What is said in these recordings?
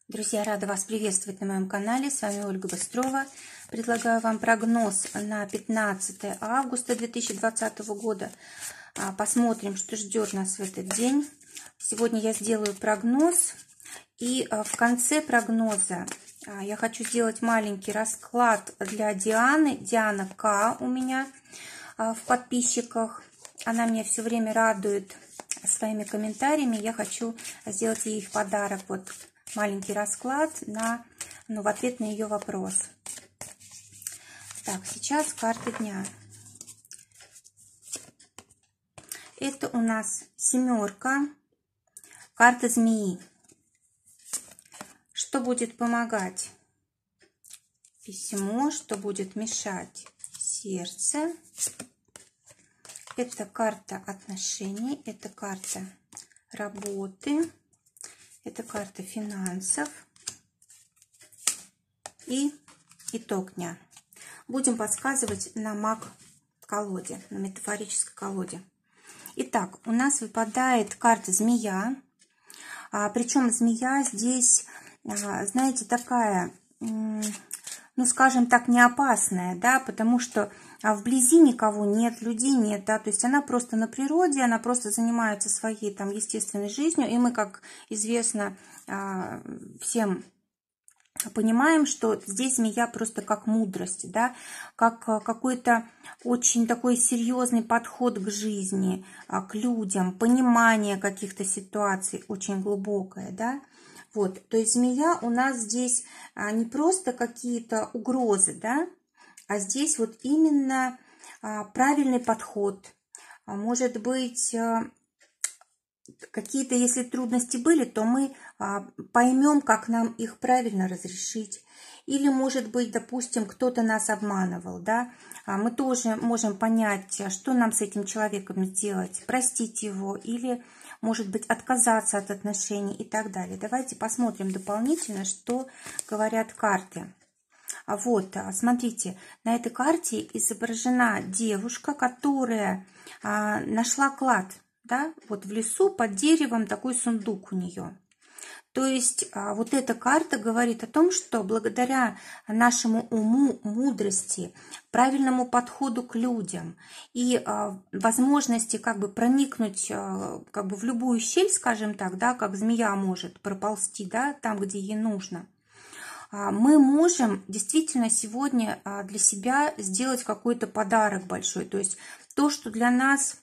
Друзья, рада вас приветствовать на моем канале. С вами Ольга Быстрова. Предлагаю вам прогноз на 15 августа 2020 года. Посмотрим, что ждет нас в этот день. Сегодня я сделаю прогноз. И в конце прогноза я хочу сделать маленький расклад для Дианы. Диана К. у меня в подписчиках. Она меня все время радует своими комментариями. Я хочу сделать ей в подарок вот маленький расклад в ответ на ее вопрос. Так, сейчас карты дня. Это у нас семерка, карта змеи. Что будет помогать? Письмо. Что будет мешать? Сердце. Это карта отношений, это карта работы. Это карта финансов и итог дня. Будем подсказывать на маг-колоде, на метафорической колоде. Итак, у нас выпадает карта змея. Причем змея здесь, знаете, такая, скажем так, не опасная, да, потому что вблизи никого нет, людей нет, да, то есть она просто на природе, она просто занимается своей там естественной жизнью, и мы, как известно, всем понимаем, что здесь змея просто как мудрость, да, как какой-то очень такой серьезный подход к жизни, к людям, понимание каких-то ситуаций очень глубокое, да. Вот, то есть змея у нас здесь не просто какие-то угрозы, да, а здесь вот именно правильный подход. Может быть, какие-то, если трудности были, то мы поймем, как нам их правильно разрешить. Или, может быть, допустим, кто-то нас обманывал, да, мы тоже можем понять, что нам с этим человеком сделать, простить его или, может быть, отказаться от отношений и так далее. Давайте посмотрим дополнительно, что говорят карты. Вот, смотрите, на этой карте изображена девушка, которая нашла клад, да, вот в лесу под деревом такой сундук у нее. То есть вот эта карта говорит о том, что благодаря нашему уму, мудрости, правильному подходу к людям и возможности как бы проникнуть как бы в любую щель, скажем так, да, как змея может проползти, да, там, где ей нужно, мы можем действительно сегодня для себя сделать какой-то подарок большой. То есть то, что для нас,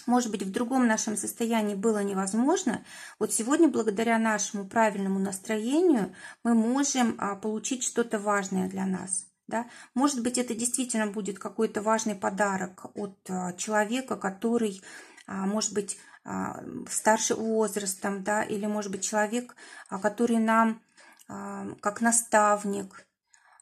может быть, в другом нашем состоянии было невозможно, вот сегодня благодаря нашему правильному настроению мы можем получить что-то важное для нас. Да? Может быть, это действительно будет какой-то важный подарок от человека, который, может быть, старше возрастом, да? Или, может быть, человек, который нам как наставник.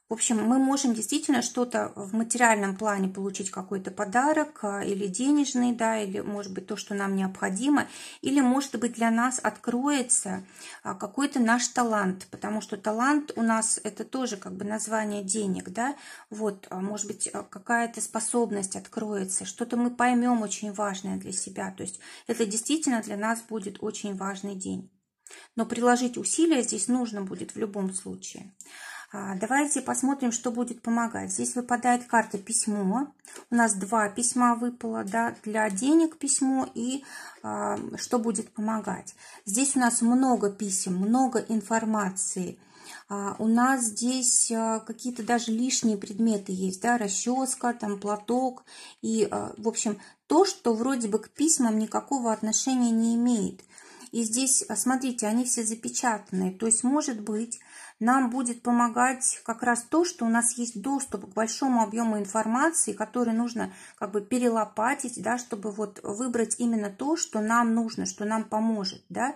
В общем, мы можем действительно что-то в материальном плане получить, какой-то подарок или денежный, да, или, может быть, то, что нам необходимо, или, может быть, для нас откроется какой-то наш талант, потому что талант у нас это тоже как бы название денег, да, вот, может быть, какая-то способность откроется, что-то мы поймем очень важное для себя, то есть это действительно для нас будет очень важный день. Но приложить усилия здесь нужно будет в любом случае. Давайте посмотрим, что будет помогать. Здесь выпадает карта письмо. У нас два письма выпало, да, для денег письмо и что будет помогать. Здесь у нас много писем, много информации. У нас здесь какие-то даже лишние предметы есть, да, расческа, там платок. И, в общем, то, что вроде бы к письмам никакого отношения не имеет. И здесь, смотрите, они все запечатаны. То есть, может быть, нам будет помогать как раз то, что у нас есть доступ к большому объему информации, который нужно как бы перелопатить, да, чтобы вот выбрать именно то, что нам нужно, что нам поможет, да.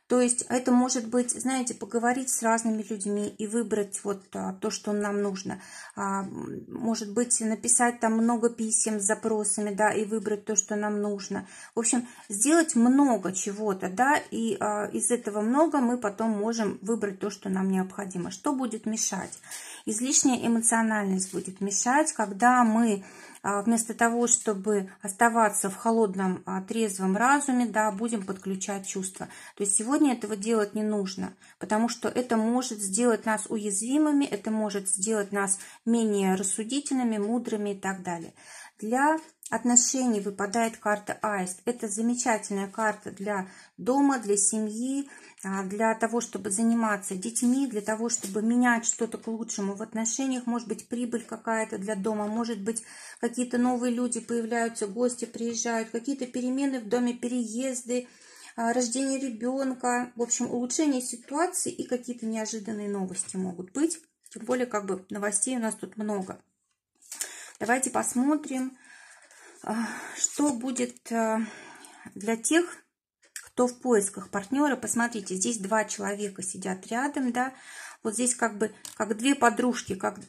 То есть это может быть, знаете, поговорить с разными людьми и выбрать вот то, что нам нужно. Может быть, написать там много писем с запросами, да, и выбрать то, что нам нужно. В общем, сделать много чего-то, да, и из этого много мы потом можем выбрать то, что нам необходимо. Что будет мешать? Излишняя эмоциональность будет мешать, когда мы вместо того, чтобы оставаться в холодном, трезвом разуме, да, будем подключать чувства. То есть сегодня этого делать не нужно, потому что это может сделать нас уязвимыми, это может сделать нас менее рассудительными, мудрыми и так далее. Для отношений выпадает карта Аист. Это замечательная карта для дома, для семьи, для того, чтобы заниматься детьми, для того, чтобы менять что-то к лучшему в отношениях. Может быть, прибыль какая-то для дома, может быть, какие-то новые люди появляются, гости приезжают, какие-то перемены в доме, переезды, рождение ребенка. В общем, улучшение ситуации и какие-то неожиданные новости могут быть. Тем более, как бы новостей у нас тут много. Давайте посмотрим, что будет для тех, кто в поисках партнера. Посмотрите, здесь два человека сидят рядом, да, вот здесь как бы как две подружки, как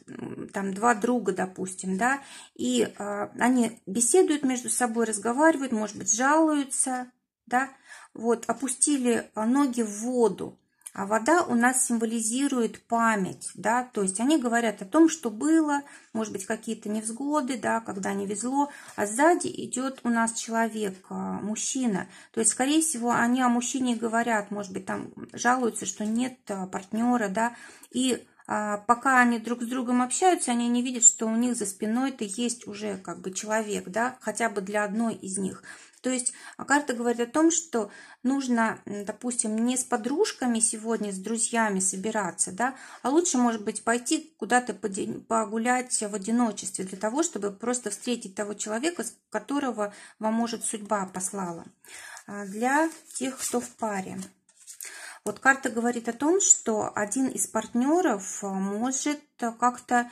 там два друга, допустим, да, и они беседуют между собой, разговаривают, может быть, жалуются, да, вот, опустили ноги в воду. А вода у нас символизирует память, да, то есть они говорят о том, что было, может быть, какие-то невзгоды, да, когда не везло, а сзади идет у нас человек, мужчина, то есть, скорее всего, они о мужчине говорят, может быть, там жалуются, что нет партнера, да, и пока они друг с другом общаются, они не видят, что у них за спиной-то есть уже как бы человек, да, хотя бы для одной из них. То есть карта говорит о том, что нужно, допустим, не с подружками сегодня, с друзьями собираться, да, а лучше, может быть, пойти куда-то погулять в одиночестве для того, чтобы просто встретить того человека, которого вам, может, судьба послала. Для тех, кто в паре. Вот карта говорит о том, что один из партнеров может как-то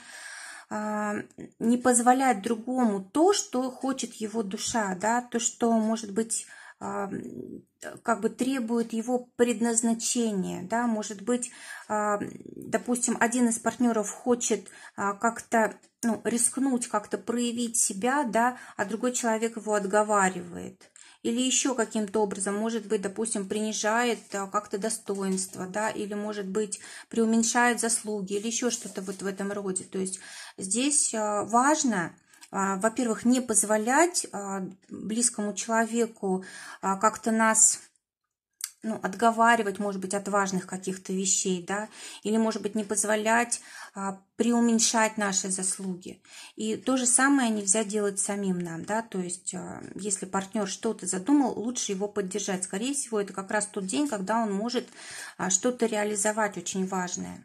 не позволять другому то, что хочет его душа, да, то, что, может быть, как бы требует его предназначения, да, может быть, допустим, один из партнеров хочет как-то, ну, рискнуть, как-то проявить себя, да, а другой человек его отговаривает. Или еще каким-то образом, может быть, допустим, принижает как-то достоинство, да, или, может быть, преуменьшает заслуги, или еще что-то вот в этом роде. То есть здесь важно, во-первых, не позволять близкому человеку как-то нас, ну, отговаривать, может быть, от важных каких-то вещей, да, или, может быть, не позволять преуменьшать наши заслуги. И то же самое нельзя делать самим нам, да, то есть, если партнер что-то задумал, лучше его поддержать. Скорее всего, это как раз тот день, когда он может что-то реализовать очень важное.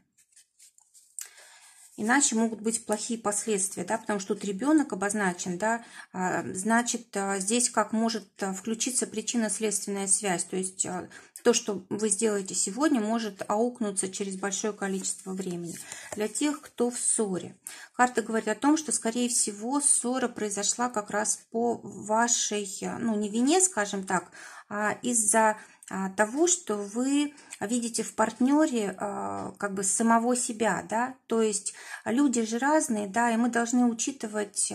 Иначе могут быть плохие последствия, да, потому что тут ребенок обозначен, да, значит, здесь как может включиться причинно-следственная связь, то есть то, что вы сделаете сегодня, может аукнуться через большое количество времени. Для тех, кто в ссоре. Карта говорит о том, что, скорее всего, ссора произошла как раз по вашей, ну, не вине, скажем так, а из-за того, что вы видите в партнере как бы самого себя, да, то есть люди же разные, да, и мы должны учитывать,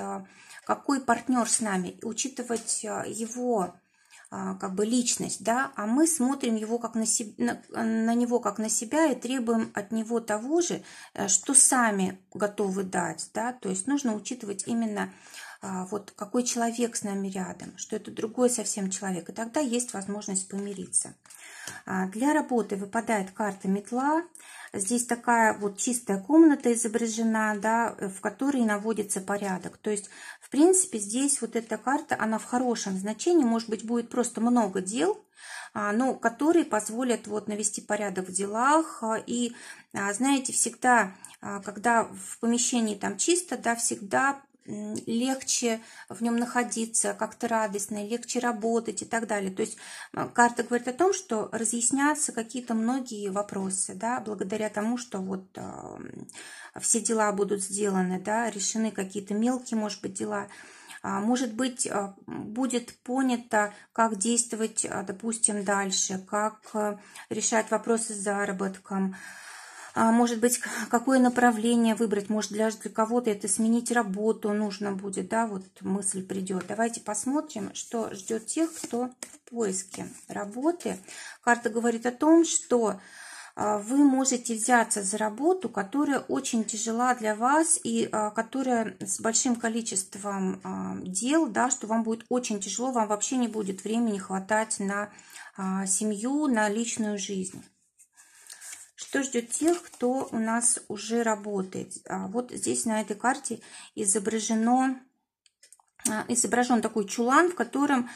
какой партнер с нами, учитывать его как бы личность, да, а мы смотрим его как на него как на себя и требуем от него того же, что сами готовы дать, да, то есть нужно учитывать именно вот какой человек с нами рядом, что это другой совсем человек, и тогда есть возможность помириться. Для работы выпадает карта метла. Здесь такая вот чистая комната изображена, да, в которой наводится порядок. То есть, в принципе, здесь вот эта карта, она в хорошем значении, может быть, будет просто много дел, но которые позволят вот навести порядок в делах. И, знаете, всегда, когда в помещении там чисто, да, всегда легче в нем находиться, как-то радостно, легче работать и так далее. То есть карта говорит о том, что разъяснятся какие-то многие вопросы, да, благодаря тому, что вот все дела будут сделаны, да, решены какие-то мелкие, может быть, дела. Может быть, будет понято, как действовать, допустим, дальше, как решать вопросы с заработком. Может быть, какое направление выбрать, может, для кого-то это сменить работу нужно будет, да, вот мысль придет. Давайте посмотрим, что ждет тех, кто в поиске работы. Карта говорит о том, что вы можете взяться за работу, которая очень тяжела для вас и которая с большим количеством дел, да, что вам будет очень тяжело, вам вообще не будет времени хватать на семью, на личную жизнь. Что ждет тех, кто у нас уже работает? Вот здесь на этой карте изображен такой чулан, в котором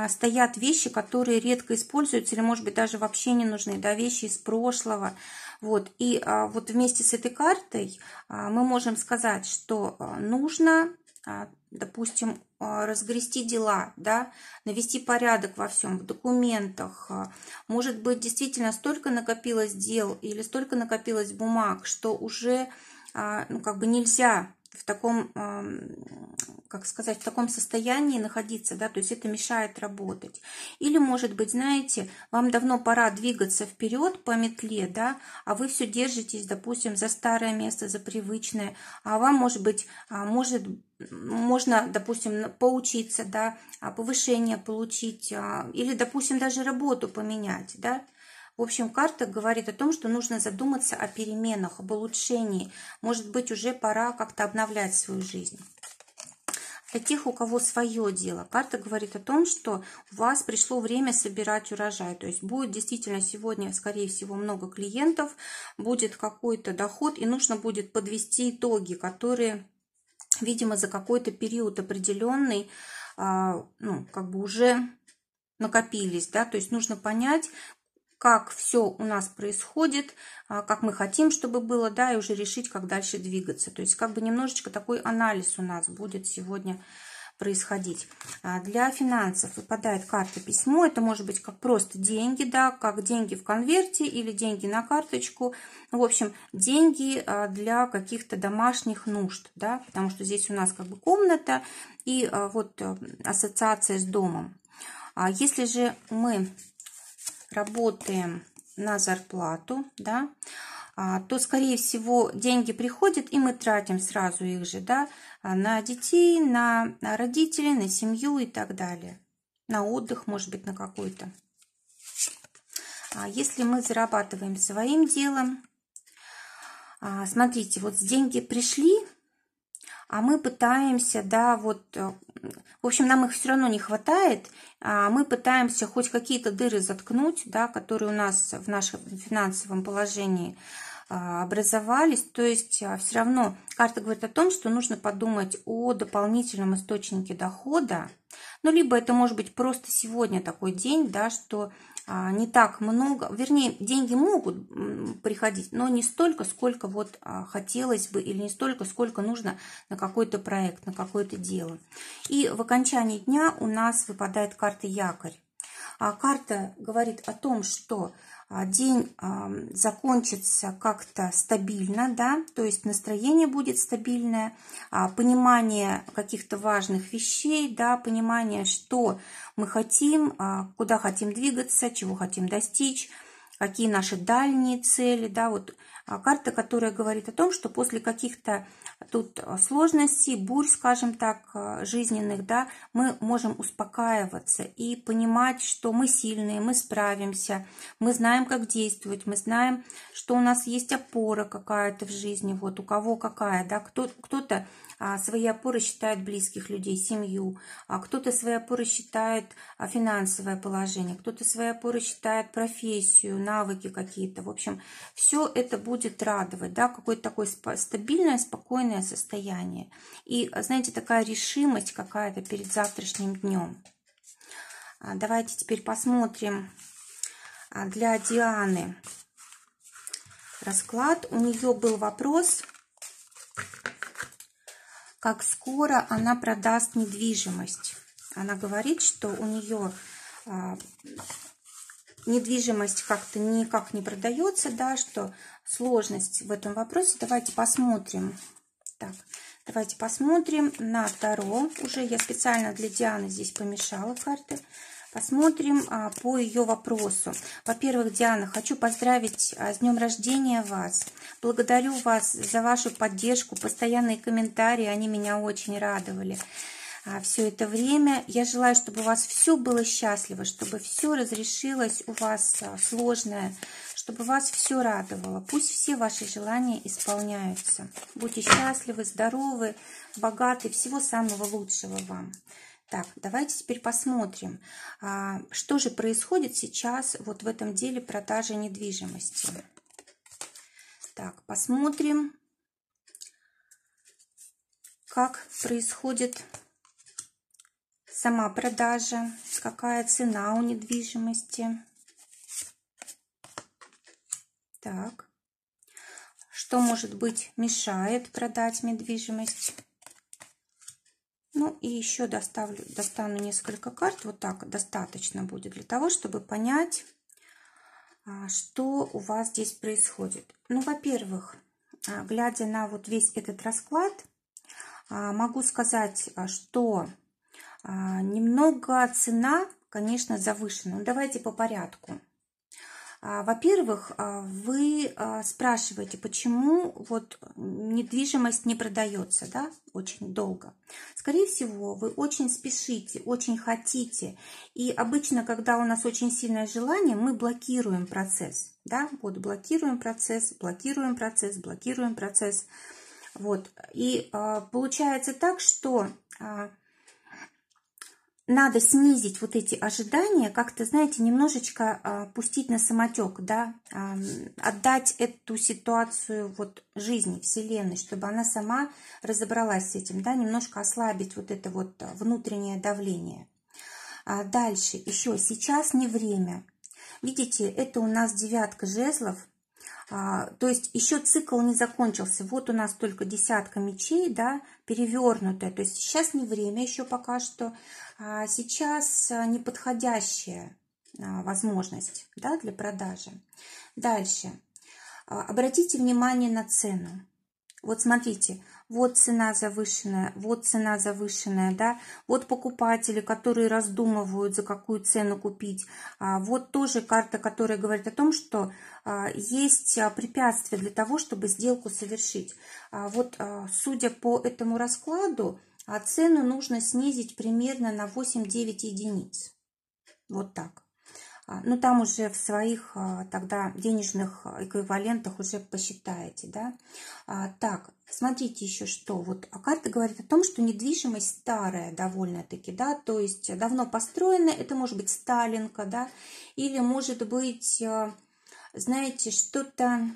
стоят вещи, которые редко используются или, может быть, даже вообще не нужны, да, вещи из прошлого. Вот. И вот вместе с этой картой мы можем сказать, что нужно, допустим, разгрести дела, да, навести порядок во всем, в документах. Может быть, действительно столько накопилось дел или столько накопилось бумаг, что уже нельзя в таком, как сказать, в таком состоянии находиться, да, то есть это мешает работать. Или, может быть, знаете, вам давно пора двигаться вперед по метле, да, а вы все держитесь, допустим, за старое место, за привычное, а вам, может быть, можно, допустим, поучиться, да, повышение получить, или, допустим, даже работу поменять, да. В общем, карта говорит о том, что нужно задуматься о переменах, об улучшении. Может быть, уже пора как-то обновлять свою жизнь. Для тех, у кого свое дело, карта говорит о том, что у вас пришло время собирать урожай. То есть будет действительно сегодня, скорее всего, много клиентов, будет какой-то доход, и нужно будет подвести итоги, которые, видимо, за какой-то период определенный, уже накопились, да, то есть нужно понять, как все у нас происходит, как мы хотим, чтобы было, да, и уже решить, как дальше двигаться. То есть немножечко такой анализ у нас будет сегодня происходить. Для финансов выпадает карта письмо. Это может быть как просто деньги, да, как деньги в конверте или деньги на карточку. В общем, деньги для каких-то домашних нужд, да, потому что здесь у нас комната и вот ассоциация с домом. Если же мы работаем на зарплату, да, то, скорее всего, деньги приходят, и мы тратим сразу их же, да, на детей, на родителей, на семью и так далее. На отдых, может быть, на какой-то. Если мы зарабатываем своим делом, смотрите, вот деньги пришли, а мы пытаемся, да, в общем, нам их все равно не хватает, мы пытаемся хоть какие-то дыры заткнуть, да, которые у нас в нашем финансовом положении образовались. То есть все равно карта говорит о том, что нужно подумать о дополнительном источнике дохода. Либо это может быть просто сегодня такой день, да, что не так много, вернее, деньги могут приходить, но не столько, сколько хотелось бы, или не столько, сколько нужно на какой-то проект, на какое-то дело. И в окончании дня у нас выпадает карта якорь. Карта говорит о том, что день закончится как-то стабильно, да, то есть настроение будет стабильное, понимание каких-то важных вещей, да, понимание, что мы хотим, куда хотим двигаться, чего хотим достичь, какие наши дальние цели, да, вот карта, которая говорит о том, что после каких-то тут сложностей, бурь, скажем так, жизненных, да, мы можем успокаиваться и понимать, что мы сильные, мы справимся, мы знаем, как действовать, мы знаем, что у нас есть опора какая-то в жизни, вот у кого какая, да, кто-то своей опорой считает близких людей, семью, кто-то своей опорой считает финансовое положение, кто-то своей опорой считает профессию, навыки какие-то. В общем, все это будет радовать, да, какое-то такое стабильное, спокойное состояние. И, знаете, такая решимость какая-то перед завтрашним днем. Давайте теперь посмотрим для Дианы расклад. У нее был вопрос, как скоро она продаст недвижимость. Она говорит, что у нее недвижимость как-то никак не продается, да, что сложность в этом вопросе. Давайте посмотрим. Так, давайте посмотрим на Таро. Уже я специально для Дианы здесь помешала карты. Посмотрим по ее вопросу. Во-первых, Диана, хочу поздравить с днем рождения вас. Благодарю вас за вашу поддержку, постоянные комментарии, они меня очень радовали все это время. Я желаю, чтобы у вас все было счастливо, чтобы все разрешилось у вас сложное, чтобы вас все радовало. Пусть все ваши желания исполняются. Будьте счастливы, здоровы, богаты, всего самого лучшего вам. Так, давайте теперь посмотрим, что же происходит сейчас вот в этом деле продажи недвижимости. Так, посмотрим, как происходит сама продажа, какая цена у недвижимости. Так, что, может быть, мешает продать недвижимость? Ну и еще достану несколько карт, вот так достаточно будет для того, чтобы понять, что у вас здесь происходит. Ну, во-первых, глядя на вот весь этот расклад, могу сказать, что немного цена, конечно, завышена. Ну, давайте по порядку. Во-первых, вы спрашиваете, почему вот недвижимость не продается, да, очень долго. Скорее всего, вы очень спешите, очень хотите. И обычно, когда у нас очень сильное желание, мы блокируем процесс, да, вот блокируем процесс, блокируем процесс, блокируем процесс. Вот. И получается так, что надо снизить вот эти ожидания, как-то, знаете, немножечко пустить на самотек, да, отдать эту ситуацию вот жизни, Вселенной, чтобы она сама разобралась с этим, да, немножко ослабить вот это вот внутреннее давление. Дальше, еще сейчас не время. Видите, это у нас 9 жезлов. То есть еще цикл не закончился. Вот у нас только 10 мечей, да, перевернутая. То есть сейчас не время еще пока что. Сейчас неподходящая возможность, да, для продажи. Дальше. Обратите внимание на цену. Вот смотрите, вот цена завышенная, да, вот покупатели, которые раздумывают, за какую цену купить. Вот тоже карта, которая говорит о том, что есть препятствия для того, чтобы сделку совершить. Вот, судя по этому раскладу, цену нужно снизить примерно на 8-9 единиц. Вот так. Ну, там уже в своих тогда денежных эквивалентах уже посчитаете, да. Так, смотрите еще что. Вот карта говорит о том, что недвижимость старая довольно-таки, да, то есть давно построенная. Это может быть Сталинка, да, или может быть, знаете, что-то,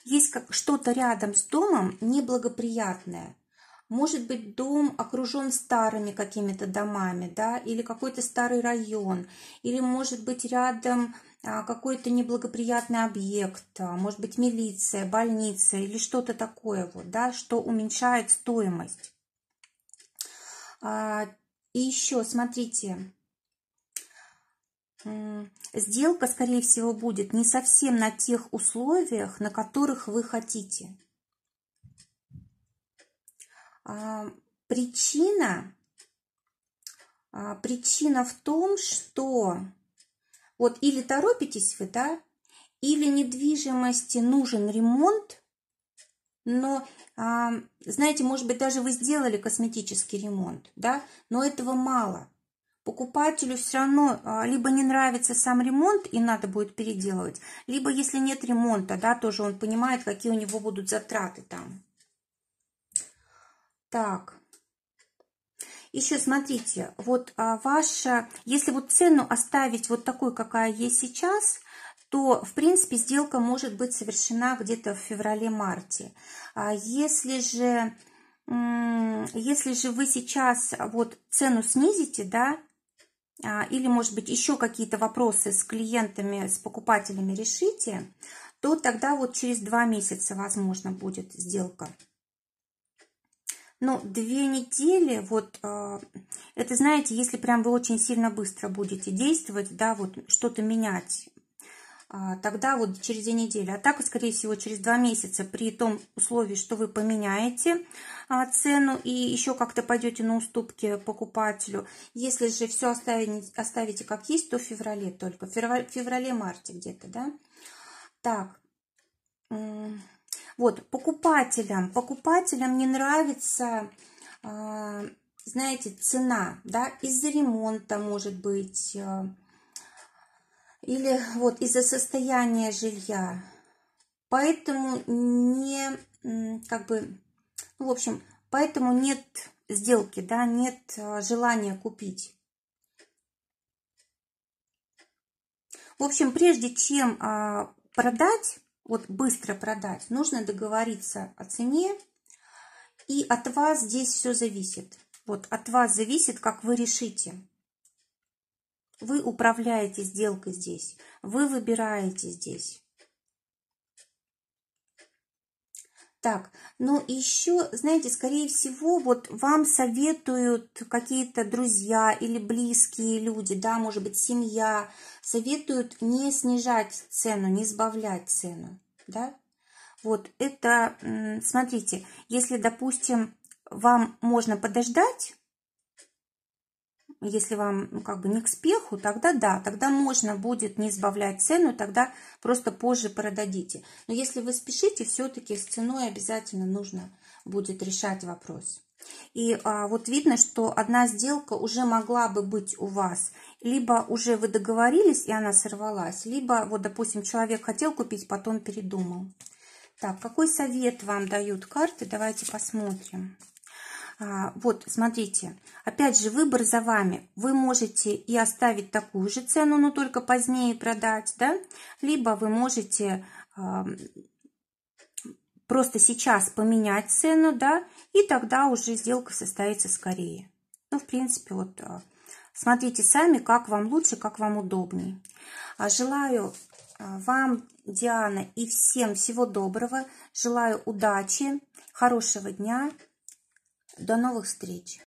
есть как что-то рядом с домом неблагоприятное. Может быть, дом окружен старыми какими-то домами, да, или какой-то старый район, или может быть рядом какой-то неблагоприятный объект, может быть милиция, больница или что-то такое, вот, да, что уменьшает стоимость. И еще, смотрите, сделка, скорее всего, будет не совсем на тех условиях, на которых вы хотите. Причина в том, что вот или торопитесь вы, да, или недвижимости нужен ремонт, но, знаете, может быть, даже вы сделали косметический ремонт, да, но этого мало. Покупателю все равно либо не нравится сам ремонт и надо будет переделывать, либо если нет ремонта, да, тоже он понимает, какие у него будут затраты там. Так, еще смотрите, вот ваша, если вот цену оставить вот такой, какая есть сейчас, то, в принципе, сделка может быть совершена где-то в феврале-марте. Если же вы сейчас вот цену снизите, да, или, может быть, еще какие-то вопросы с клиентами, с покупателями решите, то тогда вот через 2 месяца, возможно, будет сделка. Но 2 недели, вот, это, знаете, если прям вы очень сильно быстро будете действовать, да, вот что-то менять, тогда вот через 2 недели. А так, скорее всего, через 2 месяца, при том условии, что вы поменяете цену и еще как-то пойдете на уступки покупателю. Если же все оставите как есть, то в феврале только, в феврале-марте где-то, да. Так, вот, покупателям не нравится, знаете, цена, да, из-за ремонта, может быть, Или вот из-за состояния жилья. Поэтому не, как бы, ну, в общем, поэтому нет сделки, да, нет желания купить. В общем, прежде чем продать, вот быстро продать, нужно договориться о цене, и от вас здесь все зависит. Вот от вас зависит, как вы решите. Вы управляете сделкой здесь, вы выбираете здесь. Так, ну еще, знаете, скорее всего, вот вам советуют какие-то друзья или близкие люди, да, может быть, семья, советуют не снижать цену, не сбавлять цену, да. Вот это, смотрите, если, допустим, вам можно подождать, если вам, ну, как бы не к спеху, тогда да, тогда можно будет не сбавлять цену, тогда просто позже продадите. Но если вы спешите, все-таки с ценой обязательно нужно будет решать вопрос. И вот видно, что одна сделка уже могла бы быть у вас. Либо уже вы договорились, и она сорвалась, либо, вот, допустим, человек хотел купить, потом передумал. Так, какой совет вам дают карты? Давайте посмотрим. Вот, смотрите, опять же, выбор за вами. Вы можете и оставить такую же цену, но только позднее продать, да? Либо вы можете просто сейчас поменять цену, да, и тогда уже сделка состоится скорее. Ну, в принципе, вот смотрите сами, как вам лучше, как вам удобней. Желаю вам, Диана, и всем всего доброго. Желаю удачи, хорошего дня. До новых встреч!